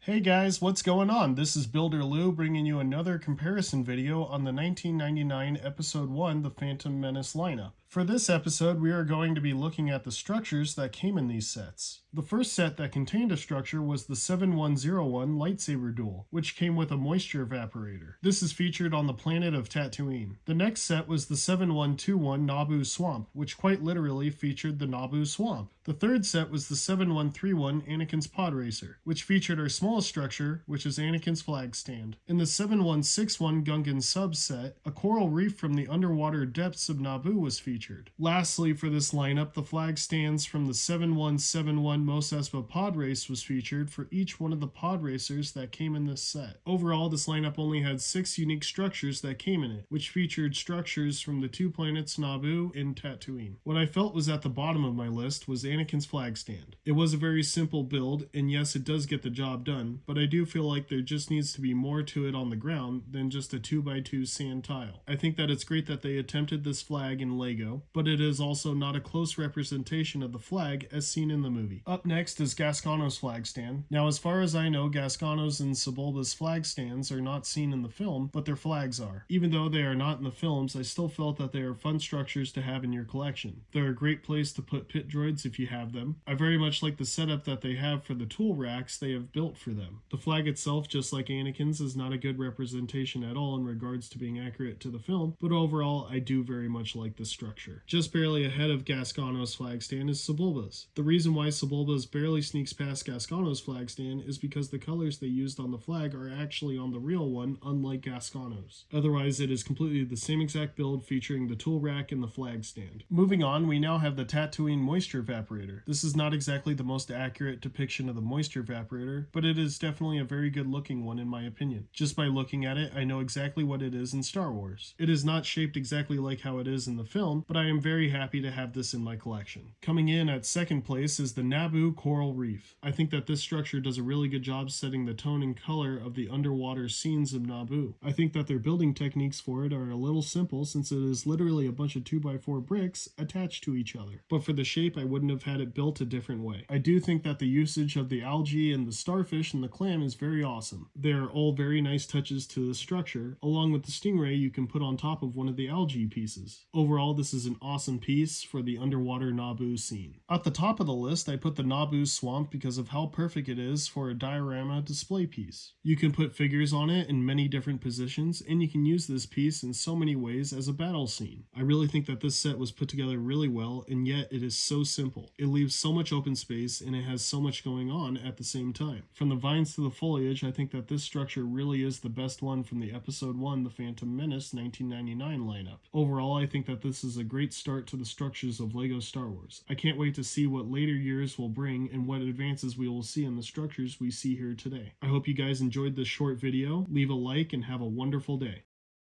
Hey guys, what's going on? This is Builder Lou bringing you another comparison video on the 1999 Episode 1 The Phantom Menace lineup. For this episode, we are going to be looking at the structures that came in these sets. The first set that contained a structure was the 7101 lightsaber duel, which came with a moisture evaporator. This is featured on the planet of Tatooine. The next set was the 7121 Naboo Swamp, which quite literally featured the Naboo Swamp. The third set was the 7131 Anakin's Pod Racer, which featured our smallest structure, which is Anakin's flag stand. In the 7161 Gungan subset, a coral reef from the underwater depths of Naboo was featured. Lastly, for this lineup, the flag stands from the 7171 Mos Espa Pod Race was featured for each one of the pod racers that came in this set. Overall, this lineup only had 6 unique structures that came in it, which featured structures from the 2 planets Naboo and Tatooine. What I felt was at the bottom of my list was Anakin's flag stand. It was a very simple build, and yes, it does get the job done, but I do feel like there just needs to be more to it on the ground than just a 2x2 sand tile. I think that it's great that they attempted this flag in Lego, but it is also not a close representation of the flag as seen in the movie. Up next is Gascono's flag stand. Now, as far as I know, Gascono's and Sebulba's flag stands are not seen in the film, but their flags are. Even though they are not in the films, I still felt that they are fun structures to have in your collection. They're a great place to put pit droids if you have them. I very much like the setup that they have for the tool racks they have built for them. The flag itself, just like Anakin's, is not a good representation at all in regards to being accurate to the film, but overall I do very much like this structure. Just barely ahead of Gascono's flag stand is Sebulba's. The reason why Sebulba's barely sneaks past Gascono's flag stand is because the colors they used on the flag are actually on the real one, unlike Gascono's. Otherwise, it is completely the same exact build featuring the tool rack and the flag stand. Moving on, we now have the Tatooine moisture evaporator. This is not exactly the most accurate depiction of the moisture evaporator, but it is definitely a very good looking one in my opinion. Just by looking at it, I know exactly what it is in Star Wars. It is not shaped exactly like how it is in the film, but I am very happy to have this in my collection. Coming in at second place is the Naboo Coral Reef. I think that this structure does a really good job setting the tone and color of the underwater scenes of Naboo. I think that their building techniques for it are a little simple since it is literally a bunch of 2x4 bricks attached to each other. But for the shape, I wouldn't have had it built a different way. I do think that the usage of the algae and the starfish and the clam is very awesome. They are all very nice touches to the structure, along with the stingray you can put on top of one of the algae pieces. Overall, this is an awesome piece for the underwater Naboo scene. At the top of the list, I put the Naboo Swamp because of how perfect it is for a diorama display piece. You can put figures on it in many different positions, and you can use this piece in so many ways as a battle scene. I really think that this set was put together really well, and yet it is so simple. It leaves so much open space, and it has so much going on at the same time. From the vines to the foliage, I think that this structure really is the best one from the Episode 1 The Phantom Menace 1999 lineup. Overall, I think that this is a great start to the structures of LEGO Star Wars. I can't wait to see what later years will bring and what advances we will see in the structures we see here today. I hope you guys enjoyed this short video. Leave a like and have a wonderful day.